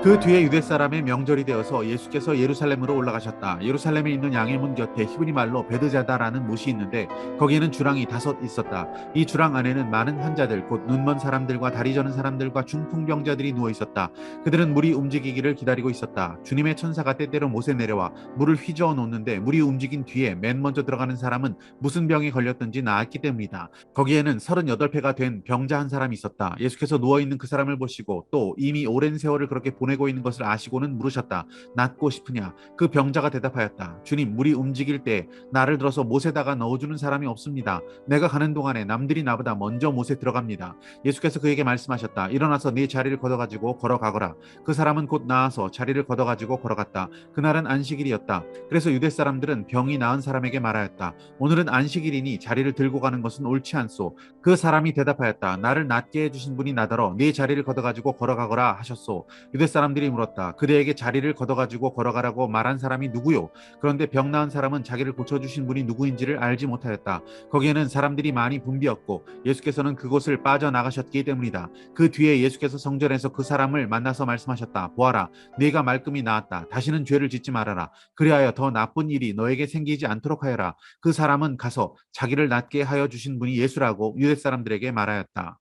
그 뒤에 유대 사람의 명절이 되어서 예수께서 예루살렘으로 올라가셨다. 예루살렘에 있는 양일문 곁에 히브리 말로 베드자다라는 못이 있는데 거기에는 주랑이 5 있었다. 이 주랑 안에는 많은 환자들 곧 눈먼 사람들과 다리 저는 사람들과 중풍병자들이 누워 있었다. 그들은 물이 움직이기를 기다리고 있었다. 주님의 천사가 때때로 못에 내려와 물을 휘저어 놓는데 물이 움직인 뒤에 맨 먼저 들어가는 사람은 무슨 병에 걸렸든지 나았기 때문이다. 거기에는 38회가 된 병자 한 사람이 있었다. 예수께서 누워 있는 그 사람을 보시고 또 이미 오랜 세월을 그렇게 보내고 있는 것을 아시고는 물으셨다. 낫고 싶으냐? 그 병자가 대답하였다. 주님, 물이 움직일 때 나를 들어서 못에다가 넣어주는 사람이 없습니다. 내가 가는 동안에 남들이 나보다 먼저 못에 들어갑니다. 예수께서 그에게 말씀하셨다. 일어나서 네 자리를 걷어가지고 걸어가거라. 그 사람은 곧 나아서 자리를 걷어가지고 걸어갔다. 그날은 안식일이었다. 그래서 유대 사람들은 병이 나은 사람에게 말하였다. 오늘은 안식일이니 자리를 들고 가는 것은 옳지 않소. 그 사람이 대답하였다. 나를 낫게 해주신 분이 나더러 네 자리를 걷어가지고 걸어가거라 하셨소. 유대 사람들이 물었다. 그대에게 자리를 걷어가지고 걸어가라고 말한 사람이 누구요? 그런데 병 나은 사람은 자기를 고쳐주신 분이 누구인지를 알지 못하였다. 거기에는 사람들이 많이 붐비었고 예수께서는 그곳을 빠져나가셨기 때문이다. 그 뒤에 예수께서 성전에서 그 사람을 만나서 말씀하셨다. 보아라, 네가 말끔히 나았다. 다시는 죄를 짓지 말아라. 그리하여 더 나쁜 일이 너에게 생기지 않도록 하여라. 그 사람은 가서 자기를 낫게 하여 주신 분이 예수라고 유대 사람들에게 말하였다.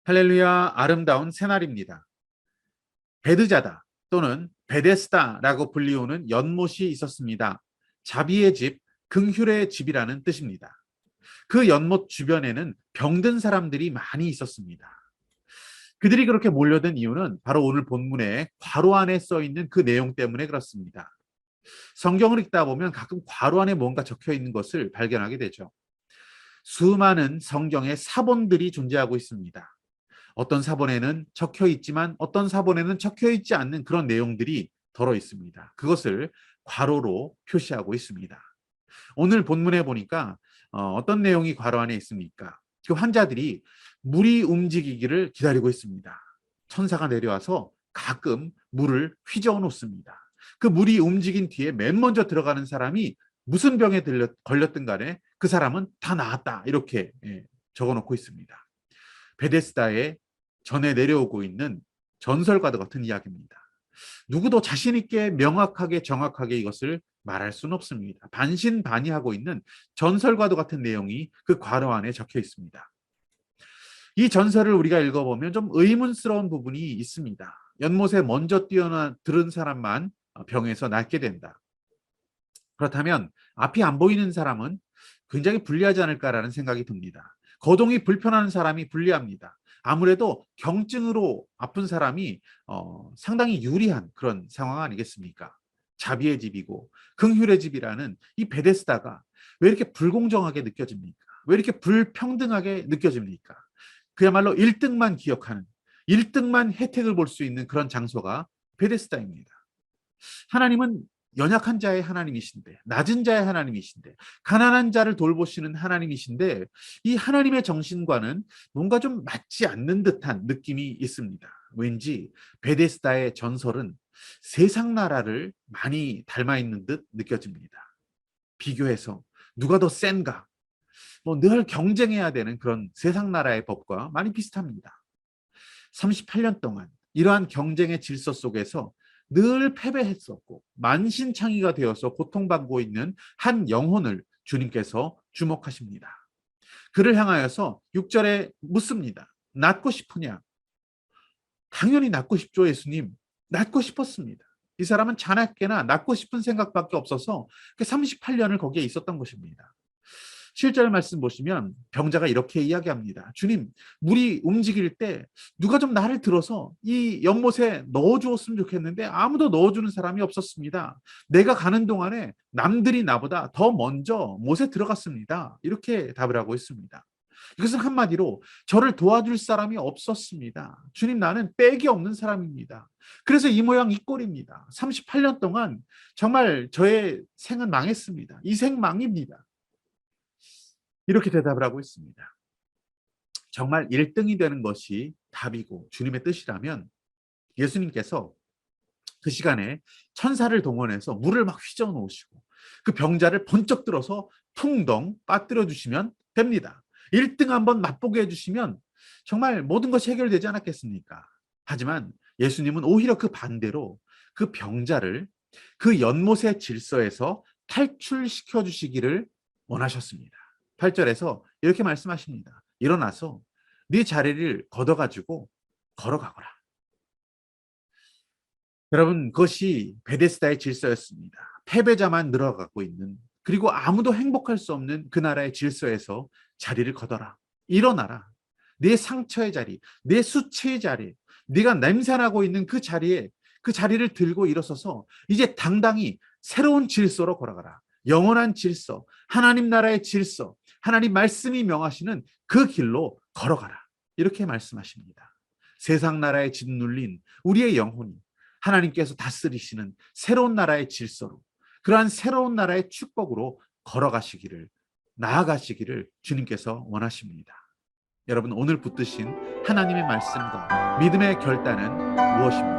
할렐루야, 아름다운 새날입니다. 베드자다 또는 베데스다라고 불리우는 연못이 있었습니다. 자비의 집, 긍휼의 집이라는 뜻입니다. 그 연못 주변에는 병든 사람들이 많이 있었습니다. 그들이 그렇게 몰려든 이유는 바로 오늘 본문에 괄호 안에 써 있는 그 내용 때문에 그렇습니다. 성경을 읽다 보면 가끔 괄호 안에 뭔가 적혀 있는 것을 발견하게 되죠. 수많은 성경의 사본들이 존재하고 있습니다. 어떤 사본에는 적혀 있지만 어떤 사본에는 적혀 있지 않는 그런 내용들이 들어 있습니다. 그것을 괄호로 표시하고 있습니다. 오늘 본문에 보니까 어떤 내용이 괄호 안에 있습니까? 그 환자들이 물이 움직이기를 기다리고 있습니다. 천사가 내려와서 가끔 물을 휘저어 놓습니다. 그 물이 움직인 뒤에 맨 먼저 들어가는 사람이 무슨 병에 걸렸든 간에 그 사람은 다 나았다. 이렇게 적어 놓고 있습니다. 베데스다에 전해 내려오고 있는 전설과도 같은 이야기입니다. 누구도 자신 있게 명확하게 정확하게 이것을 말할 수는 없습니다. 반신반의하고 있는 전설과도 같은 내용이 그 괄호 안에 적혀 있습니다. 이 전설을 우리가 읽어보면 좀 의문스러운 부분이 있습니다. 연못에 먼저 뛰어들은 사람만 병에서 낫게 된다. 그렇다면 앞이 안 보이는 사람은 굉장히 불리하지 않을까라는 생각이 듭니다. 거동이 불편한 사람이 불리합니다. 아무래도 경증으로 아픈 사람이 상당히 유리한 그런 상황 아니겠습니까? 자비의 집이고 긍휼의 집이라는 이 베데스다가 왜 이렇게 불공정하게 느껴집니까? 왜 이렇게 불평등하게 느껴집니까? 그야말로 1등만 기억하는 1등만 혜택을 볼 수 있는 그런 장소가 베데스다입니다. 하나님은 연약한 자의 하나님이신데, 낮은 자의 하나님이신데, 가난한 자를 돌보시는 하나님이신데, 이 하나님의 정신과는 뭔가 좀 맞지 않는 듯한 느낌이 있습니다. 왠지 베데스다의 전설은 세상 나라를 많이 닮아 있는 듯 느껴집니다. 비교해서 누가 더 센가? 뭐 늘 경쟁해야 되는 그런 세상 나라의 법과 많이 비슷합니다. 38년 동안 이러한 경쟁의 질서 속에서 늘 패배했었고 만신창이가 되어서 고통받고 있는 한 영혼을 주님께서 주목하십니다. 그를 향하여서 6절에 묻습니다. 낫고 싶으냐? 당연히 낫고 싶죠, 예수님. 낫고 싶었습니다. 이 사람은 자나깨나 낫고 싶은 생각밖에 없어서 38년을 거기에 있었던 것입니다. 7절 말씀 보시면 병자가 이렇게 이야기합니다. 주님, 물이 움직일 때 누가 좀 나를 들어서 이 연못에 넣어주었으면 좋겠는데 아무도 넣어주는 사람이 없었습니다. 내가 가는 동안에 남들이 나보다 더 먼저 못에 들어갔습니다. 이렇게 답을 하고 있습니다. 이것은 한마디로 저를 도와줄 사람이 없었습니다. 주님, 나는 빽이 없는 사람입니다. 그래서 이 모양 이 꼴입니다. 38년 동안 정말 저의 생은 망했습니다. 이 생 망입니다. 이렇게 대답을 하고 있습니다. 정말 1등이 되는 것이 답이고 주님의 뜻이라면 예수님께서 그 시간에 천사를 동원해서 물을 막 휘저어 놓으시고 그 병자를 번쩍 들어서 퉁덩 빠뜨려 주시면 됩니다. 1등 한번 맛보게 해주시면 정말 모든 것이 해결되지 않았겠습니까? 하지만 예수님은 오히려 그 반대로 그 병자를 그 연못의 질서에서 탈출시켜 주시기를 원하셨습니다. 8절에서 이렇게 말씀하십니다. 일어나서 네 자리를 걷어가지고 걸어가거라. 여러분, 그것이 베데스다의 질서였습니다. 패배자만 늘어가고 있는, 그리고 아무도 행복할 수 없는 그 나라의 질서에서 자리를 걷어라. 일어나라. 내 상처의 자리, 내 수치의 자리, 네가 냄새나고 있는 그 자리에, 그 자리를 들고 일어서서 이제 당당히 새로운 질서로 걸어가라. 영원한 질서, 하나님 나라의 질서, 하나님 말씀이 명하시는 그 길로 걸어가라. 이렇게 말씀하십니다. 세상 나라에 짓눌린 우리의 영혼이 하나님께서 다스리시는 새로운 나라의 질서로, 그러한 새로운 나라의 축복으로 걸어가시기를, 나아가시기를 주님께서 원하십니다. 여러분, 오늘 붙드신 하나님의 말씀과 믿음의 결단은 무엇입니까?